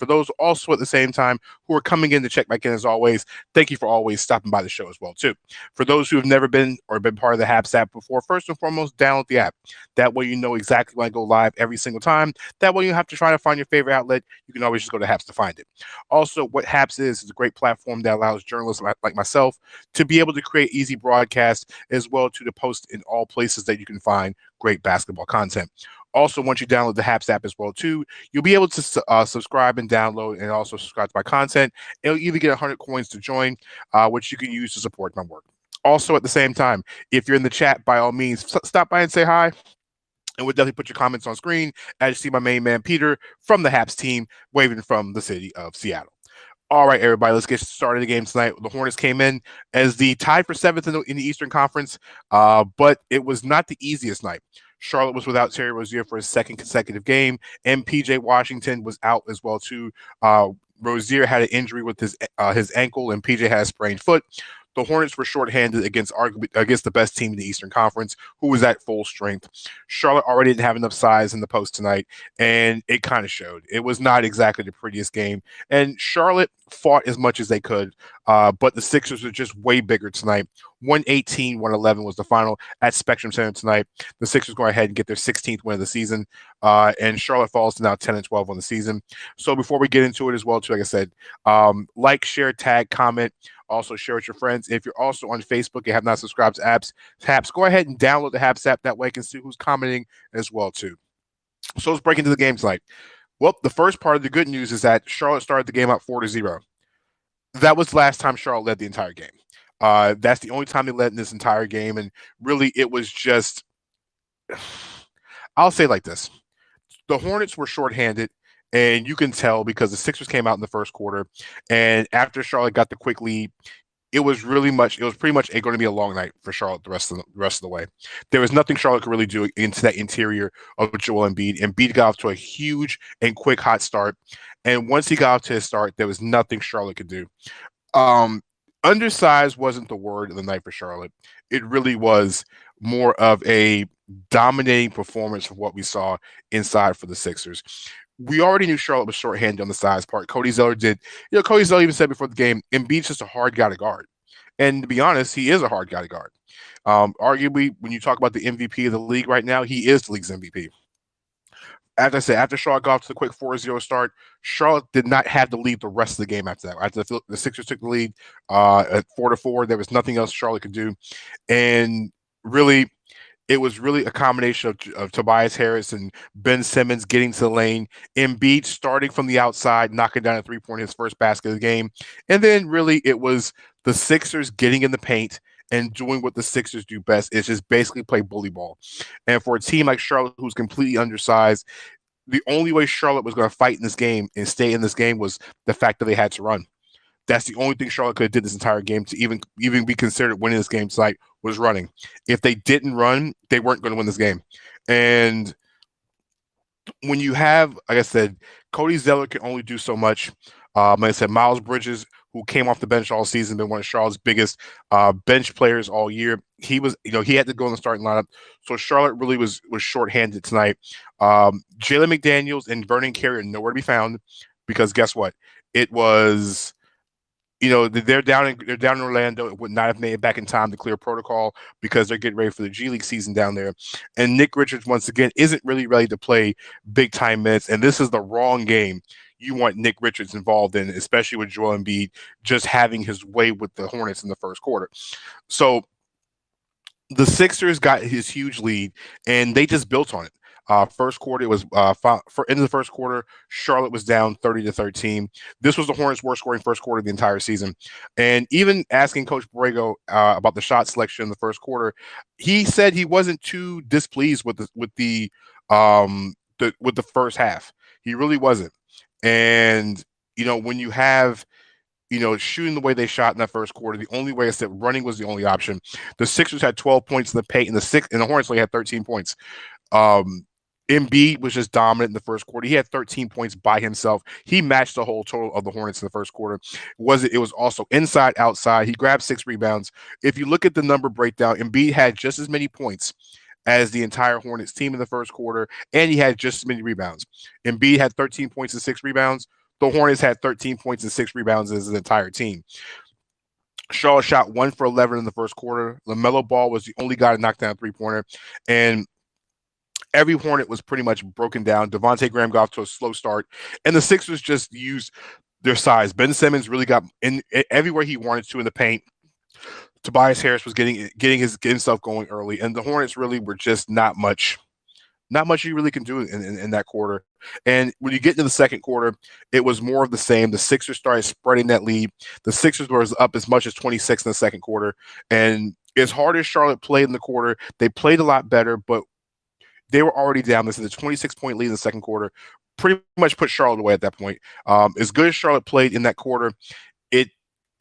For those also at the same time who are coming in to check back in as always, thank you for always stopping by the show as well too. For those who have never been or been part of the Haps app before, first and foremost, download the app. That way you know exactly when I go live every single time. That way you don't have to try to find your favorite outlet. You can always just go to Haps to find it. Also, what Haps is a great platform that allows journalists like myself to be able to create easy broadcasts as well to post in all places that you can find great basketball content. Also, once you download the Haps app as well too, you'll be able to subscribe and download and also subscribe to my content. It'll even get 100 coins to join, which you can use to support my work. Also, at the same time, if you're in the chat, by all means, stop by and say hi. And we'll definitely put your comments on screen as you see my main man, Peter, from the Haps team, waving from the city of Seattle. All right, everybody, let's get started the game tonight. The Hornets came in as the tied for seventh in the Eastern Conference, but it was not the easiest night. Charlotte was without Terry Rozier for his second consecutive game, and PJ Washington was out as well too. Rozier had an injury with his ankle, and PJ had a sprained foot. The Hornets were shorthanded against the best team in the Eastern Conference, who was at full strength. Charlotte already didn't have enough size in the post tonight, and it kind of showed. It was not exactly the prettiest game, and Charlotte fought as much as they could, but the Sixers were just way bigger tonight. 118-111 was the final at Spectrum Center tonight. The Sixers go ahead and get their 16th win of the season, and Charlotte falls to now 10-12 on the season. So before we get into it as well, too, like I said, like, share, tag, comment. Also, share with your friends. If you're also on Facebook and have not subscribed to Haps, go ahead and download the Haps app. That way you can see who's commenting as well, too. So let's break into the game tonight. Well, the first part of the good news is that Charlotte started the game up 4-0. That was the last time Charlotte led the entire game. That's the only time they led in this entire game. And really, it was just, I'll say it like this. The Hornets were shorthanded. And you can tell because the Sixers came out in the first quarter, and after Charlotte got the quick lead, it was pretty much going to be a long night for Charlotte the rest of the way. There was nothing Charlotte could really do into that interior of Joel Embiid. Embiid got off to a huge and quick hot start, and once he got off to his start, there was nothing Charlotte could do. Undersized wasn't the word of the night for Charlotte. It really was more of a dominating performance for what we saw inside for the Sixers. We already knew Charlotte was shorthanded on the size part. Cody Zeller did. Cody Zeller even said before the game, Embiid's just a hard guy to guard. And to be honest, he is a hard guy to guard. Arguably, when you talk about the MVP of the league right now, he is the league's MVP. As I said, after Charlotte got off to the quick 4-0 start, Charlotte did not have to lead the rest of the game after that. After the Sixers took the lead at 4-4, there was nothing else Charlotte could do. And really, it was really a combination of Tobias Harris and Ben Simmons getting to the lane, Embiid starting from the outside, knocking down a three-point, his first basket of the game. And then really it was the Sixers getting in the paint and doing what the Sixers do best, is just basically play bully ball. And for a team like Charlotte, who's completely undersized, the only way Charlotte was going to fight in this game and stay in this game was the fact that they had to run. That's the only thing Charlotte could have did this entire game to even be considered winning this game tonight, was running. If they didn't run, they weren't going to win this game. And when you have, like I said, Cody Zeller can only do so much. Like I said, Miles Bridges, who came off the bench all season, been one of Charlotte's biggest bench players all year. He was, he had to go in the starting lineup. So Charlotte really was shorthanded tonight. Jalen McDaniels and Vernon Carey are nowhere to be found because guess what? It was, they're down in Orlando. It would not have made it back in time to clear protocol because they're getting ready for the G League season down there. And Nick Richards, once again, isn't really ready to play big time minutes. And this is the wrong game you want Nick Richards involved in, especially with Joel Embiid just having his way with the Hornets in the first quarter. So the Sixers got his huge lead, and they just built on it. First quarter, it was into the first quarter, Charlotte was down 30-13. This was the Hornets' worst scoring first quarter of the entire season. And even asking Coach Borrego about the shot selection in the first quarter, he said he wasn't too displeased with the first half. He really wasn't. And when you have shooting the way they shot in that first quarter, the only way I said running was the only option. The Sixers had 12 points in the paint, and the Hornets only had 13 points. Embiid was just dominant in the first quarter. He had 13 points by himself. He matched the whole total of the Hornets in the first quarter. It was also inside, outside. He grabbed 6 rebounds. If you look at the number breakdown, Embiid had just as many points as the entire Hornets team in the first quarter, and he had just as many rebounds. Embiid had 13 points and 6 rebounds. The Hornets had 13 points and 6 rebounds as an entire team. Charlotte shot 1 for 11 in the first quarter. LaMelo Ball was the only guy to knock down a three-pointer. And every Hornet was pretty much broken down. Devontae Graham got off to a slow start. And the Sixers just used their size. Ben Simmons really got in everywhere he wanted to in the paint. Tobias Harris was getting himself going early. And the Hornets really were just not much you really can do in that quarter. And when you get into the second quarter, it was more of the same. The Sixers started spreading that lead. The Sixers were up as much as 26 in the second quarter. And as hard as Charlotte played in the quarter, they played a lot better, but they were already down. This is a 26-point lead in the second quarter. Pretty much put Charlotte away at that point. As good as Charlotte played in that quarter,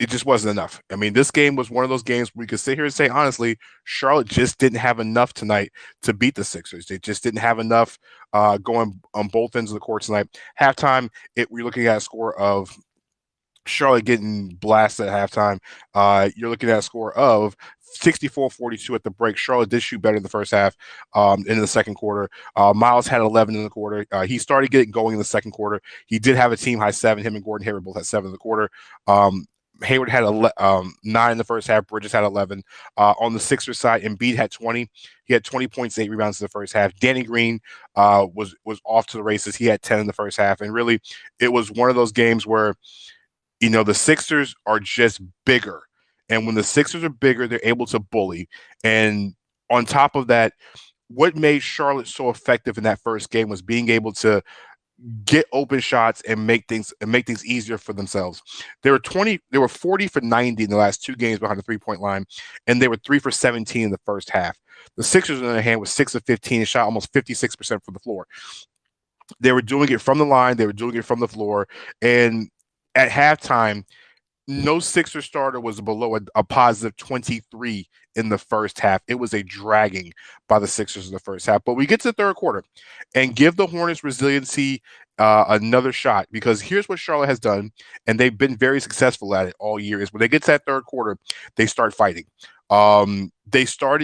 it just wasn't enough. I mean, this game was one of those games where we could sit here and say, honestly, Charlotte just didn't have enough tonight to beat the Sixers. They just didn't have enough going on both ends of the court tonight. Halftime, we're looking at a score of Charlotte getting blasted at halftime. You're looking at a score of 64-42 at the break. Charlotte did shoot better in the first half. In the second quarter, Miles had 11 in the quarter. He started getting going in the second quarter. He did have a team high 7. Him and Gordon Hayward both had 7 in the quarter. Hayward had 9 in the first half. Bridges had 11. On the Sixers side, Embiid had 20. He had 20 points, 8 rebounds in the first half. Danny Green was off to the races. He had 10 in the first half. And really, it was one of those games where, the Sixers are just bigger. And when the Sixers are bigger, they're able to bully. And on top of that, what made Charlotte so effective in that first game was being able to get open shots and make things easier for themselves. They were 40 for 90 in the last 2 games behind the 3-point line, and they were 3 for 17 in the first half. The Sixers, on the other hand, was 6 of 15 and shot almost 56% from the floor. They were doing it from the line, they were doing it from the floor, and at halftime, no Sixer starter was below a positive 23 in the first half. It was a dragging by the Sixers in the first half. But we get to the third quarter and give the Hornets resiliency another shot, because here's what Charlotte has done, and they've been very successful at it all year, is when they get to that third quarter, they start fighting. They start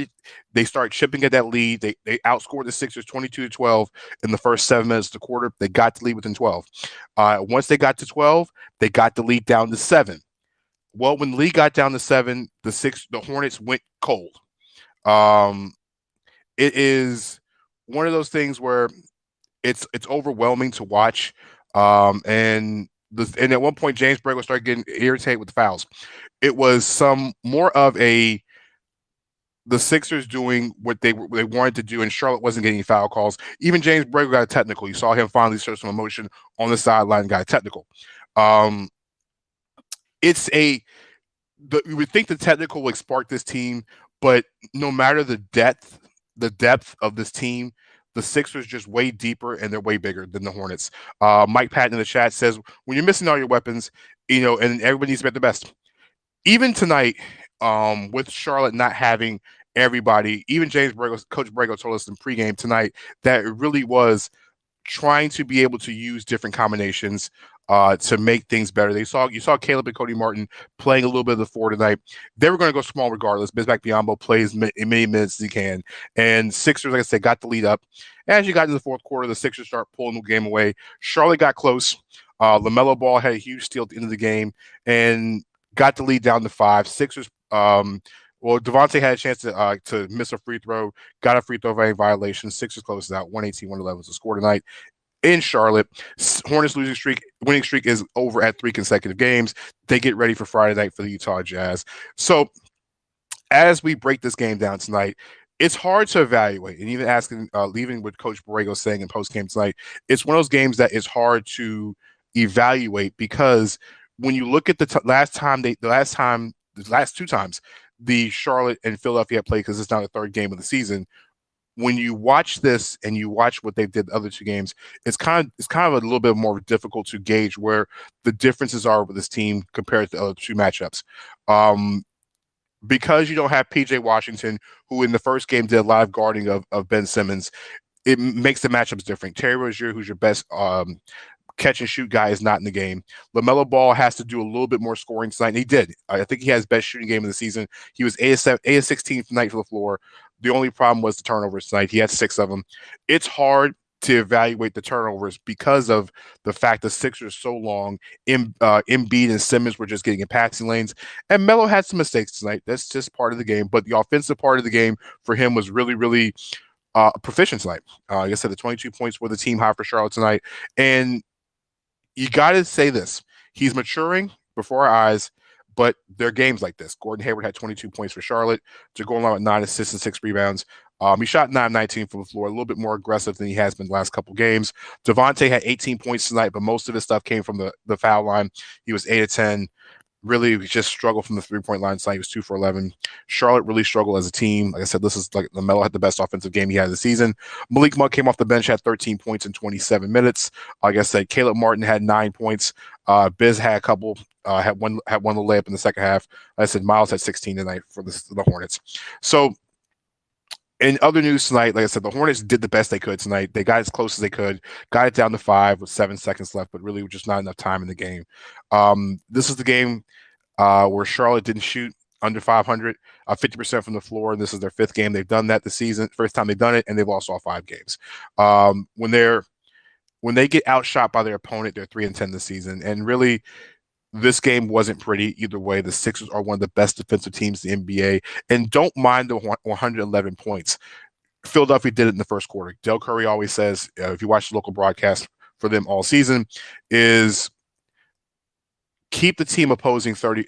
chipping at that lead. They outscored the Sixers 22-12 in the first 7 minutes of the quarter. They got the lead within 12. Once they got to 12, they got the lead down to 7. Well, when the league got down to 7, the Hornets went cold. It is one of those things where it's overwhelming to watch. And at one point, James Borrego started getting irritated with the fouls. It was some more of the Sixers doing what they wanted to do, and Charlotte wasn't getting foul calls. Even James Borrego got a technical. You saw him finally show some emotion on the sideline and got a technical. You would think the technical would spark this team, but no matter the depth of this team, the Sixers just way deeper and they're way bigger than the Hornets. Mike Patton in the chat says, when you're missing all your weapons, and everybody needs to be at the best. Even tonight, with Charlotte not having everybody, even Coach Borrego told us in pregame tonight that it really was trying to be able to use different combinations to make things better. You saw Caleb and Cody Martin playing a little bit of the 4 tonight. They were going to go small regardless. Bismack Biyombo plays in many minutes as he can. And Sixers, like I said, got the lead up. As you got into the fourth quarter, the Sixers start pulling the game away. Charlotte got close. LaMelo Ball had a huge steal at the end of the game and got the lead down to 5. Sixers, Devontae had a chance to miss a free throw, got a free throw violation. Sixers closes out 118-111 was the score tonight. In Charlotte, Hornets winning streak is over at 3 consecutive games. They get ready for Friday night for the Utah Jazz. So as we break this game down tonight, it's hard to evaluate. And even leaving what Coach Borrego saying in postgame tonight, it's one of those games that is hard to evaluate, because when you look at the last 2 times the Charlotte and Philadelphia played, because it's now the 3rd game of the season, when you watch this and you watch what they did the other 2 games, it's kind of a little bit more difficult to gauge where the differences are with this team compared to the other 2 matchups. Because you don't have PJ Washington, who in the first game did a lot of guarding of Ben Simmons, it makes the matchups different. Terry Rozier, who's your best catch and shoot guy, is not in the game. LaMelo Ball has to do a little bit more scoring tonight, and he did. I think he has best shooting game of the season. He was 8 of 16 tonight for the floor. The only problem was the turnovers tonight. He had 6 of them. It's hard to evaluate the turnovers because of the fact the Sixers are so long. Embiid and Simmons were just getting in passing lanes, and Melo had some mistakes tonight. That's just part of the game. But the offensive part of the game for him was really, really proficient tonight. Like I said, the 22 points were the team high for Charlotte tonight, and you got to say this: he's maturing before our eyes. But there are games like this. Gordon Hayward had 22 points for Charlotte to go along with 9 assists and 6 rebounds. He shot 9-19 from the floor, a little bit more aggressive than he has been the last couple games. Devontae had 18 points tonight, but most of his stuff came from the foul line. He was 8 of 10. Really just struggled from the 3-point line tonight. He was 2 for 11. Charlotte really struggled as a team. Like I said, this is like LaMelo had the best offensive game he had this season. Malik Monk came off the bench, had 13 points in 27 minutes. Like I said, Caleb Martin had 9 points. Biz had a couple. Had one little layup in the second half. Like I said, Miles had 16 tonight for the Hornets. So in other news tonight, like I said, the Hornets did the best they could tonight. They got as close as they could, got it down to 5 with 7 seconds left, but really just not enough time in the game. This is the game where Charlotte didn't shoot under 500, 50% from the floor, and this is their 5th game. They've done that this season, first time they've done it, and they've lost all 5 games. When they get outshot by their opponent, they're 3-10 this season, and really, this game wasn't pretty either way. The Sixers are one of the best defensive teams in the NBA, and don't mind the 111 points. Philadelphia did it in the first quarter. Del Curry always says, if you watch the local broadcast for them all season, is keep the team opposing 30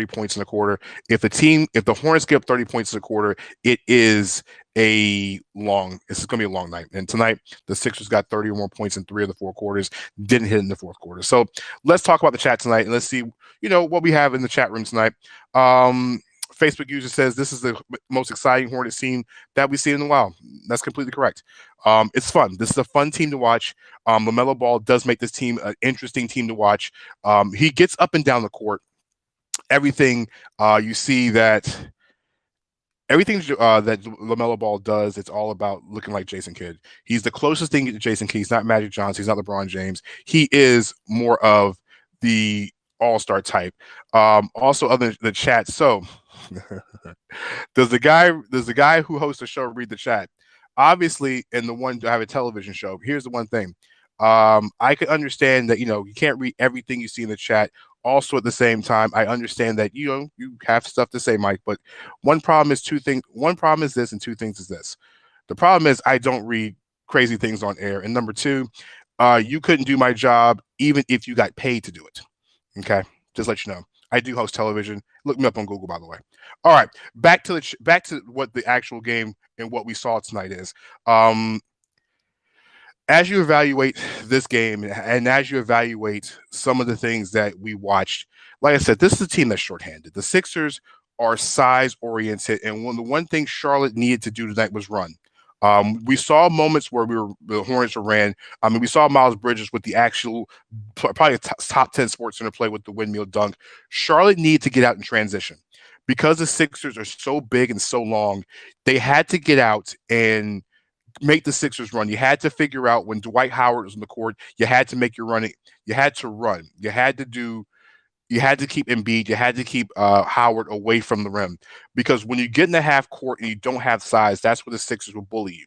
points in a quarter. If the Hornets get up 30 points in a quarter, it's going to be a long night. And tonight, the Sixers got 30 or more points in 3 of the 4 quarters, didn't hit in the fourth quarter. So let's talk about the chat tonight, and let's see, what we have in the chat room tonight. Facebook user says this is the most exciting Hornets team that we've seen in a while. That's completely correct. It's fun. This is a fun team to watch. LaMelo Ball does make this team an interesting team to watch. He gets up and down the court. Everything you see that everything that LaMelo Ball does, it's all about looking like Jason Kidd. He's the closest thing to Jason Kidd. He's not Magic Johnson. He's not LeBron James. He is more of the all-star type. Also, other than the chat. So, does the guy who hosts the show read the chat? Obviously, in the one to have a television show. Here's the one thing. I could understand that you can't read everything you see in the chat. Also, at the same time, I understand that you have stuff to say, Mike. But one problem is One problem is this, and 2 things is this. The problem is I don't read crazy things on air. And number 2, you couldn't do my job even if you got paid to do it. Okay, just let you know. I do host television. Look me up on Google, by the way. All right, back to what the actual game and what we saw tonight is. As you evaluate this game and as you evaluate some of the things that we watched, like I said, this is a team that's shorthanded. The Sixers are size oriented, and the one thing Charlotte needed to do tonight was run. We saw moments where the Hornets ran. I mean, we saw Miles Bridges with the actual probably top 10 sports center play with the windmill dunk. Charlotte needed to get out in transition because the Sixers are so big and so long. They had to get out and make the Sixers run. You had to figure out when Dwight Howard was on the court, you had to make your running. You had to run. You had to keep Embiid. You had to keep Howard away from the rim because when you get in the half court and you don't have size, that's where the Sixers will bully you.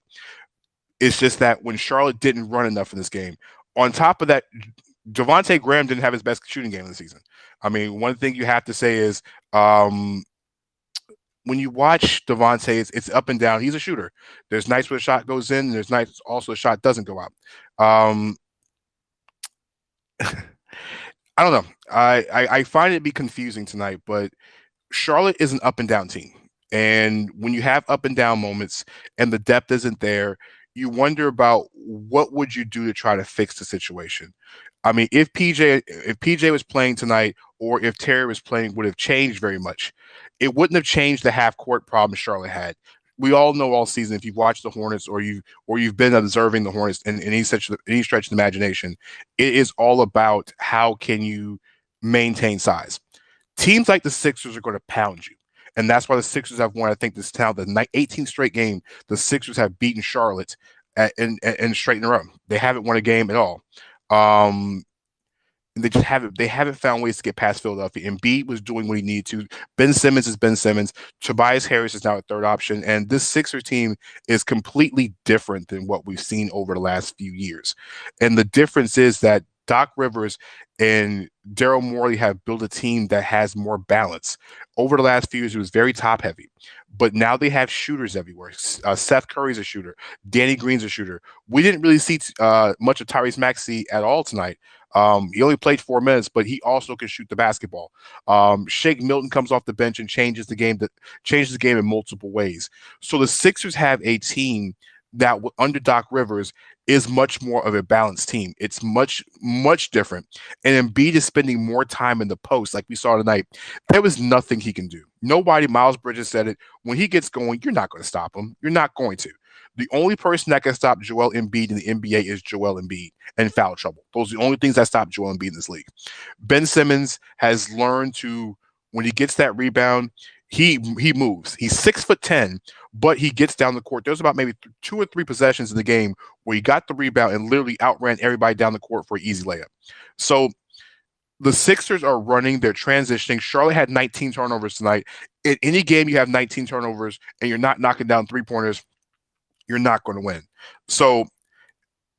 It's just that when Charlotte didn't run enough in this game. On top of that, Devontae Graham didn't have his best shooting game of the season. I mean, one thing you have to say is when you watch Devontae, it's up and down. He's a shooter. There's nights where the shot goes in, and there's nights also the shot doesn't go out. I don't know. I find it to be confusing tonight, but Charlotte is an up and down team. And when you have up and down moments and the depth isn't there, you wonder about what would you do to try to fix the situation. I mean, if PJ was playing tonight or if Terry was playing, would have changed very much. It wouldn't have changed the half court problem Charlotte had. We all know all season, if you've watched the Hornets or you've been observing the Hornets in any stretch of the imagination, it is all about how can you maintain size. Teams like the Sixers are going to pound you. And that's why the Sixers have won, I think, this now the 18th straight game. The Sixers have beaten Charlotte in straight in a row. They haven't won a game at all. and they haven't found ways to get past Philadelphia. Embiid was doing what he needed to. Ben Simmons is Ben Simmons. Tobias Harris is now a third option, and this Sixer team is completely different than what we've seen over the last few years. And the difference is that Doc Rivers and Daryl Morey have built a team that has more balance. Over the last few years, it was very top heavy, but now they have shooters everywhere. Seth Curry's a shooter. Danny Green's a shooter. We didn't really see much of Tyrese Maxey at all tonight. He only played 4 minutes, but he also can shoot the basketball. Shake Milton comes off the bench and changes the game in multiple ways. So the Sixers have a team that under Doc Rivers is much more of a balanced team. It's much different. And Embiid is spending more time in the post, like we saw tonight. There was nothing he can do. Nobody. Miles Bridges said it. When he gets going, you're not going to stop him. You're not going to. The only person that can stop Joel Embiid in the NBA is Joel Embiid and foul trouble. Those are the only things that stop Joel Embiid in this league. Ben Simmons has learned to, when he gets that rebound, he moves. He's 6'10", but he gets down the court. There's about maybe 2 or 3 possessions in the game where he got the rebound and literally outran everybody down the court for an easy layup. So the Sixers are running, they're transitioning. Charlotte had 19 turnovers tonight. In any game you have 19 turnovers and you're not knocking down three-pointers, you're not going to win. So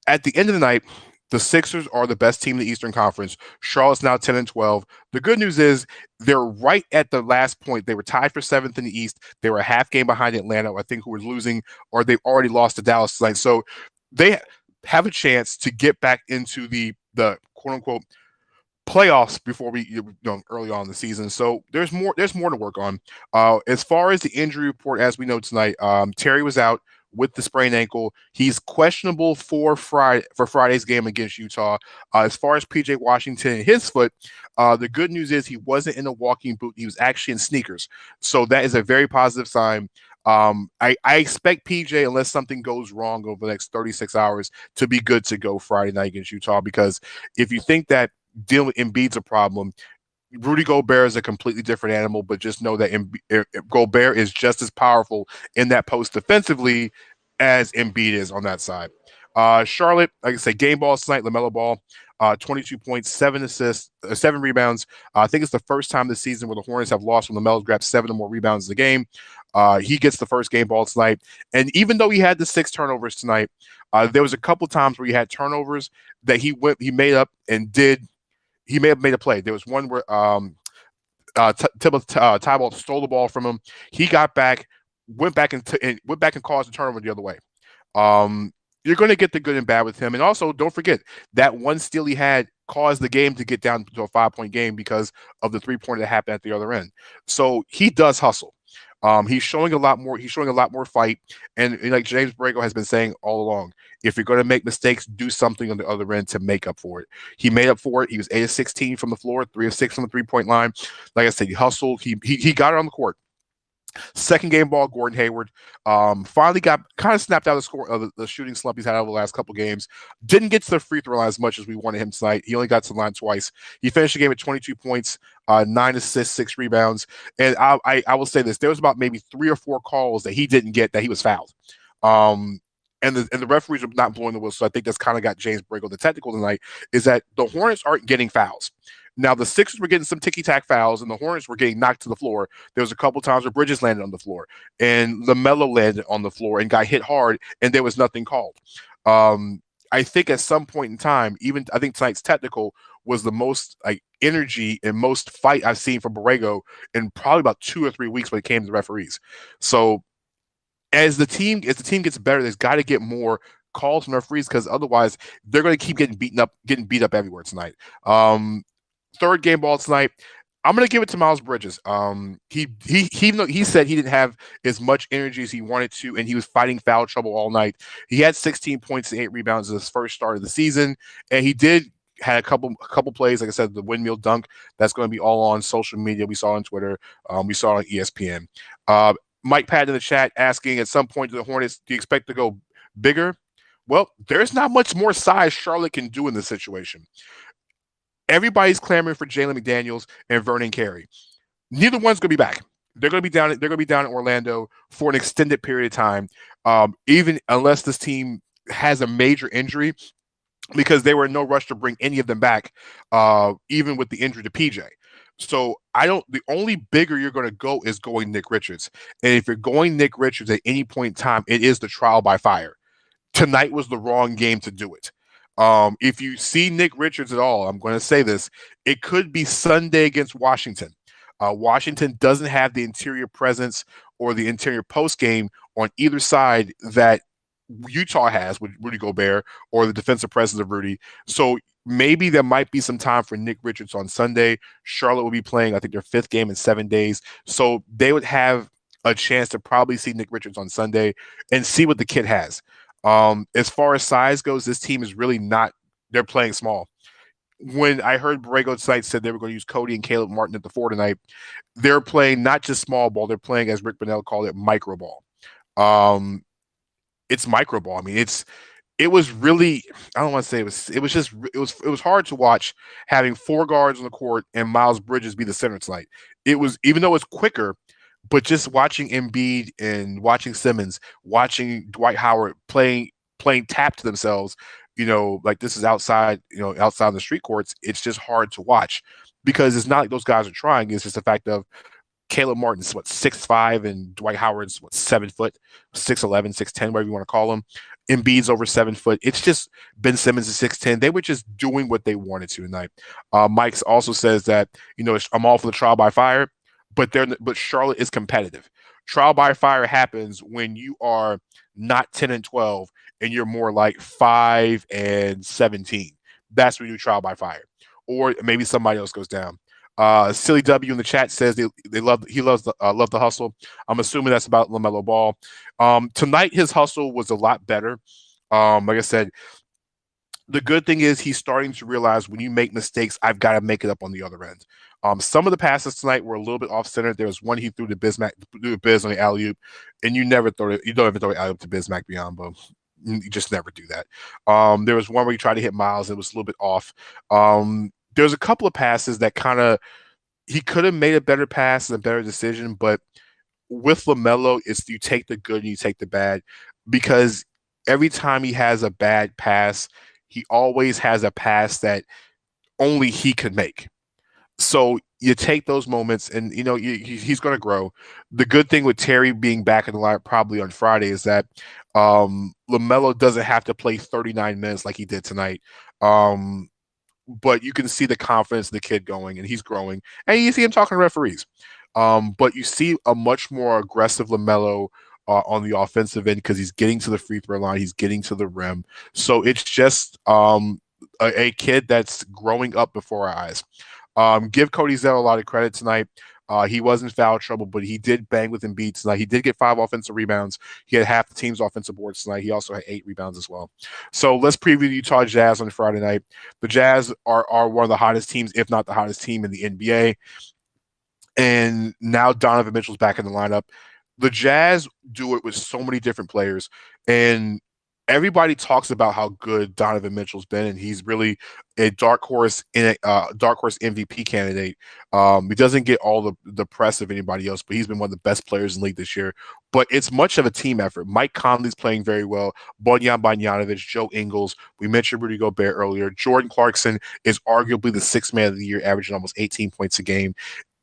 at the end of the night, the Sixers are the best team in the Eastern Conference. Charlotte's now 10-12. The good news is they're right at the last point. They were tied for 7th in the East. They were a half game behind Atlanta, I think, who was losing, or they've already lost to Dallas tonight. So they have a chance to get back into the quote unquote playoffs before early on in the season. So there's more to work on. As far as the injury report, as we know tonight, Terry was out with the sprained ankle. He's questionable for Friday's game against Utah. As far as PJ Washington and his foot, the good news is he wasn't in a walking boot. He was actually in sneakers. So that is a very positive sign. I expect PJ, unless something goes wrong over the next 36 hours, to be good to go Friday night against Utah, because if you think that dealing with Embiid's a problem, Rudy Gobert is a completely different animal, but just know that Gobert is just as powerful in that post defensively as Embiid is on that side. Charlotte, like I said, game balls tonight, LaMelo Ball, 22 points, 7 assists, 7 rebounds. I think it's the first time this season where the Hornets have lost when LaMelo's grabbed 7 or more rebounds in the game. He gets the first game ball tonight. And even though he had the 6 turnovers tonight, there was a couple times where he had turnovers that he made up and did. He may have made a play. There was one where Thibault stole the ball from him. He got back, went back and caused a turnover the other way. You're going to get the good and bad with him. And also, don't forget, that one steal he had caused the game to get down to a 5-point game because of the 3-pointer that happened at the other end. So he does hustle. He's showing a lot more. He's showing a lot more fight, and like James Borrego has been saying all along, if you're going to make mistakes, do something on the other end to make up for it. He made up for it. He was 8 of 16 from the floor, 3 of 6 from the 3-point line. Like I said, he hustled. He got it on the court. Second game ball, Gordon Hayward finally got kind of snapped out of the shooting slump he's had over the last couple games. Didn't get to the free throw line as much as we wanted him tonight. He only got to the line twice. He finished the game at 22 points, 9 assists, 6 rebounds. And I will say this: there was about maybe 3 or 4 calls that he didn't get that he was fouled. And the referees are not blowing the whistle. So I think that's kind of got James Borrego the technical tonight. Is that the Hornets aren't getting fouls. Now, the Sixers were getting some ticky-tack fouls, and the Hornets were getting knocked to the floor. There was a couple times where Bridges landed on the floor, and LaMelo landed on the floor and got hit hard, and there was nothing called. I think at some point in time, I think tonight's technical was the most energy and most fight I've seen from Borrego in probably about 2 or 3 weeks when it came to the referees. So as the team gets better, there's got to get more calls from referees, because otherwise they're going to keep getting beat up everywhere tonight. Third game ball tonight, I'm going to give it to Miles Bridges. He even though he said he didn't have as much energy as he wanted to, and he was fighting foul trouble all night, he had 16 points and 8 rebounds in his first start of the season, and he had a couple plays, like I said, the windmill dunk that's going to be all on social media. We saw it on Twitter. We saw it on ESPN. Mike Patton in the chat asking, at some point, to the Hornets, do you expect to go bigger? Well, there's not much more size Charlotte can do in this situation. Everybody's clamoring for Jalen McDaniels and Vernon Carey. Neither one's going to be back. They're going to be down. They're going to be down in Orlando for an extended period of time. Even unless this team has a major injury, because they were in no rush to bring any of them back, even with the injury to PJ. So I don't. The only bigger you're going to go is going Nick Richards, and if you're going Nick Richards at any point in time, it is the trial by fire. Tonight was the wrong game to do it. If you see Nick Richards at all, I'm going to say this: it could be Sunday against Washington. Washington doesn't have the interior presence or the interior post game on either side that Utah has with Rudy Gobert or the defensive presence of Rudy. So maybe there might be some time for Nick Richards on Sunday. Charlotte will be playing, I think, their fifth game in 7 days. So they would have a chance to probably see Nick Richards on Sunday and see what the kid has. As far as size goes, this team is really not, they're playing small. When I heard Borrego tonight said they were going to use Cody and Caleb Martin at the four tonight, they're playing not just small ball, they're playing, as Rick Bonnell called it, micro ball. It's micro ball. I mean, it was really, I don't want to say it was hard to watch having four guards on the court and Miles Bridges be the center tonight. It was, even though it's quicker, but just watching Embiid and watching Simmons, watching Dwight Howard playing tap to themselves, like this is outside, outside the street courts, it's just hard to watch because it's not like those guys are trying. It's just the fact of Caleb Martin's 6'5", and Dwight Howard's 7 foot, 6'11", 6'10", whatever you want to call him. Embiid's over 7 foot. It's just Ben Simmons is 6'10". They were just doing what they wanted to tonight. Mike also says that I'm all for the trial by fire, but Charlotte is competitive. Trial by fire happens when you are not 10-12 and you're more like 5-17. That's when you do trial by fire, or maybe somebody else goes down. Silly W in the chat says he loves the hustle. I'm assuming that's about LaMelo Ball. Tonight his hustle was a lot better. Like I said, the good thing is he's starting to realize when you make mistakes, I've got to make it up on the other end. Some of the passes tonight were a little bit off center. There was one he threw to Biz on the alley oop, and you don't ever throw the alley oop to Bismack Biyombo. You just never do that. There was one where he tried to hit Miles. It was a little bit off. There's a couple of passes that he could have made a better pass and a better decision, but with LaMelo, it's you take the good and you take the bad, because every time he has a bad pass, he always has a pass that only he could make. So you take those moments, and he's going to grow. The good thing with Terry being back in the lineup probably on Friday is that LaMelo doesn't have to play 39 minutes like he did tonight. But you can see the confidence of the kid going, and he's growing, and you see him talking to referees. But you see a much more aggressive LaMelo on the offensive end because he's getting to the free throw line, he's getting to the rim. So it's just a kid that's growing up before our eyes. Give Cody Zeller a lot of credit tonight. He was in foul trouble, but he did bang with Embiid tonight. He did get 5 offensive rebounds. He had half the team's offensive boards tonight. He also had 8 rebounds as well. So let's preview the Utah Jazz on Friday night. The Jazz are one of the hottest teams, if not the hottest team in the NBA. And now Donovan Mitchell's back in the lineup. The Jazz do it with so many different players, and everybody talks about how good Donovan Mitchell's been, and he's really a dark horse MVP candidate. He doesn't get all the press of anybody else, but he's been one of the best players in the league this year. But it's much of a team effort. Mike Conley's playing very well. Bojan Bogdanovic, Joe Ingles. We mentioned Rudy Gobert earlier. Jordan Clarkson is arguably the 6th man of the year, averaging almost 18 points a game.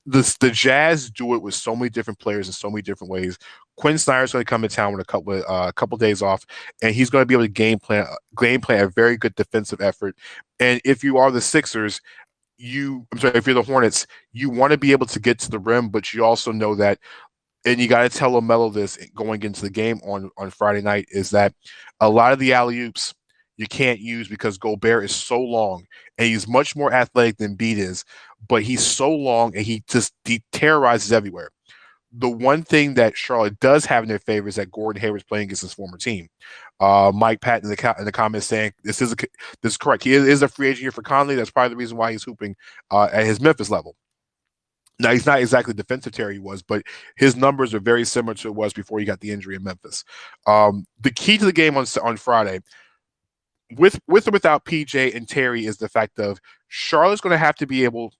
The Jazz do it with so many different players in so many different ways. Quinn Snyder's going to come to town with a couple days off, and he's going to be able to game plan a very good defensive effort. And if you are the Sixers, if you're the Hornets, you want to be able to get to the rim, but you also know that, and you got to tell LaMelo this going into the game on Friday night, is that a lot of the alley-oops you can't use because Gobert is so long, and he's much more athletic than Embiid is, but he's so long and he terrorizes everywhere. The one thing that Charlotte does have in their favor is that Gordon Hayward's playing against his former team. Mike Patton in the comments saying this is correct. He is a free agent year for Conley. That's probably the reason why he's hooping at his Memphis level. Now, he's not exactly defensive Terry he was, but his numbers are very similar to it was before he got the injury in Memphis. The key to the game on Friday, with or without PJ and Terry, is the fact of Charlotte's going to have to be able,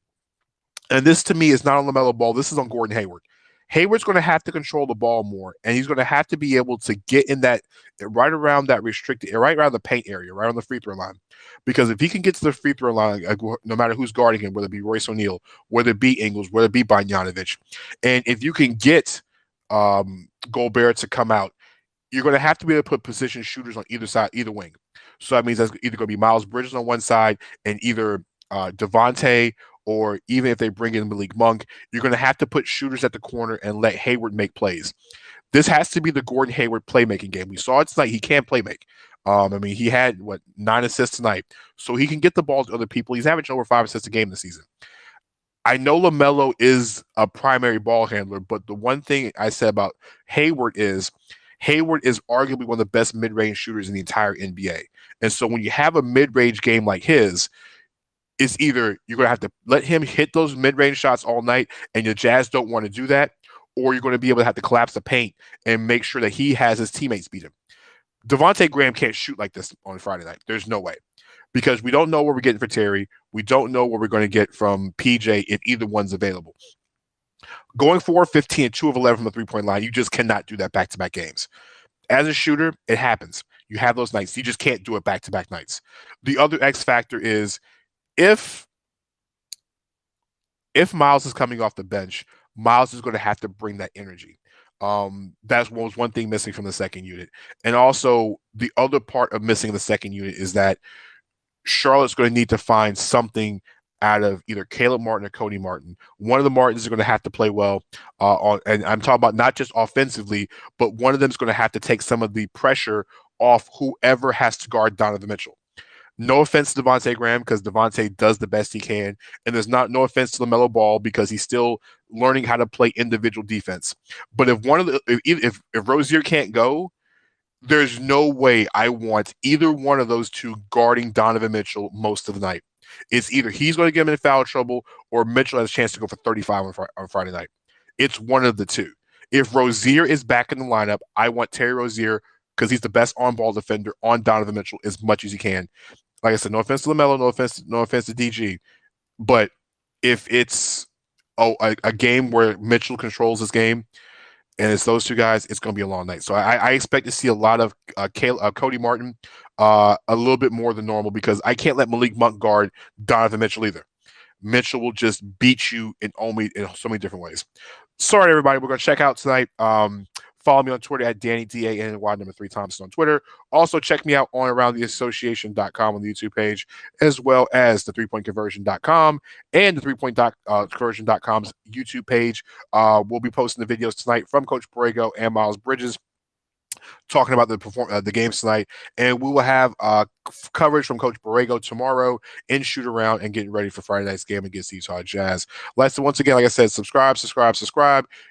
and this to me is not on LaMelo Ball, this is on Gordon Hayward. Hayward's going to have to control the ball more, and he's going to have to be able to get in that right around that restricted, right around the paint area, right on the free throw line. Because if he can get to the free throw line, no matter who's guarding him, whether it be Royce O'Neal, whether it be Ingles, whether it be Bogdanovic, and if you can get Gobert to come out, you're going to have to be able to put position shooters on either side, either wing. So that means that's either going to be Miles Bridges on one side and either Devontae, or even if they bring in Malik Monk, you're going to have to put shooters at the corner and let Hayward make plays. This has to be the Gordon Hayward playmaking game. We saw it tonight. He can play make. I mean, he had 9 assists tonight, so he can get the ball to other people. He's averaging over 5 assists a game this season. I know LaMelo is a primary ball handler, but the one thing I said about Hayward is arguably one of the best mid-range shooters in the entire NBA. And so when you have a mid-range game like his, it's either you're going to have to let him hit those mid-range shots all night, and the Jazz don't want to do that, or you're going to be able to have to collapse the paint and make sure that he has his teammates beat him. Devontae Graham can't shoot like this on Friday night. There's no way. Because we don't know what we're getting for Terry. We don't know what we're going to get from PJ if either one's available. Going 4-15 and 2 of 11 from the three-point line, you just cannot do that back-to-back games. As a shooter, it happens. You have those nights. You just can't do it back-to-back nights. The other X factor is if Miles is coming off the bench, Miles is going to have to bring that energy. That was one thing missing from the second unit. And also, the other part of missing the second unit is that Charlotte's going to need to find something out of either Caleb Martin or Cody Martin. One of the Martins is going to have to play well, and I'm talking about not just offensively, but one of them is going to have to take some of the pressure off whoever has to guard Donovan Mitchell. No offense to Devontae Graham, because Devontae does the best he can, and there's no offense to LaMelo Ball because he's still learning how to play individual defense. But if Rozier can't go, there's no way I want either one of those two guarding Donovan Mitchell most of the night. It's either he's going to get him in foul trouble or Mitchell has a chance to go for 35 on Friday night. It's one of the two. If Rozier is back in the lineup, I want Terry Rozier because he's the best on-ball defender on Donovan Mitchell as much as he can. Like I said, no offense to LaMelo, no offense to DG, but if it's a game where Mitchell controls this game, and it's those two guys, it's going to be a long night. So I expect to see a lot of Cody Martin a little bit more than normal because I can't let Malik Monk guard Donovan Mitchell either. Mitchell will just beat you in so many different ways. Sorry, everybody. We're going to check out tonight. Follow me on Twitter at DannyDANY3 Thompson on Twitter. Also, check me out on aroundtheassociation.com on the YouTube page, as well as the 3pointconversion.com and the 3point conversion.com's YouTube page. We'll be posting the videos tonight from Coach Borrego and Miles Bridges talking about the games tonight, and we will have coverage from Coach Borrego tomorrow in shoot around and getting ready for Friday night's game against the Utah Jazz. Once again, like I said, subscribe.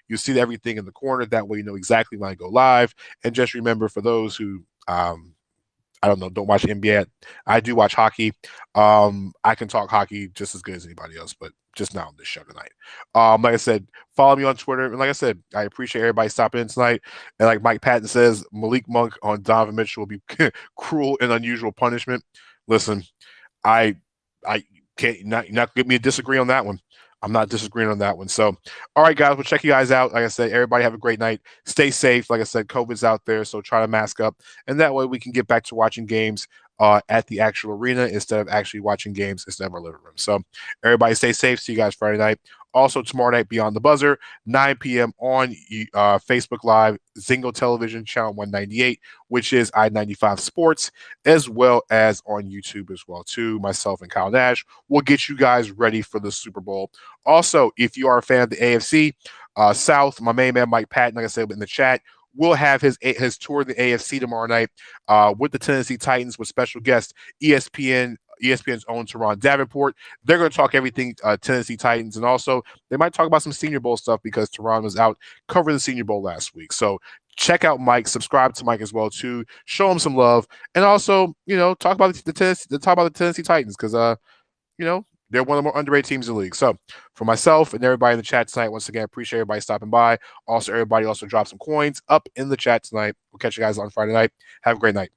You'll see everything in the corner. That way you know exactly when I go live. And just remember, for those who don't watch NBA. I do watch hockey. I can talk hockey just as good as anybody else, but just not on this show tonight. Like I said, follow me on Twitter. And like I said, I appreciate everybody stopping in tonight. And like Mike Patton says, Malik Monk on Donovan Mitchell will be cruel and unusual punishment. Listen, I can't not get me to disagree on that one. I'm not disagreeing on that one. So, all right, guys, we'll check you guys out. Like I said, everybody have a great night. Stay safe. Like I said, COVID's out there, so try to mask up. And that way we can get back to watching games at the actual arena instead of actually watching games instead of our living room. So, everybody stay safe. See you guys Friday night. Also, tomorrow night, Beyond the Buzzer, 9 p.m. on Facebook Live, Zingo Television, Channel 198, which is I-95 Sports, as well as on YouTube as well, too. Myself and Kyle Nash will get you guys ready for the Super Bowl. Also, if you are a fan of the AFC South, my main man, Mike Patton, like I said in the chat, will have his tour of the AFC tomorrow night with the Tennessee Titans with special guest ESPN's own Teron Davenport. They're going to talk everything Tennessee Titans, and also they might talk about some Senior Bowl stuff because Teron was out covering the Senior Bowl last week. So check out Mike, subscribe to Mike as well too, show him some love, and also talk about the Tennessee Titans because they're one of the more underrated teams in the league. So for myself and everybody in the chat tonight, once again, I appreciate everybody stopping by. Also, everybody also drop some coins up in the chat tonight. We'll catch you guys on Friday night. Have a great night.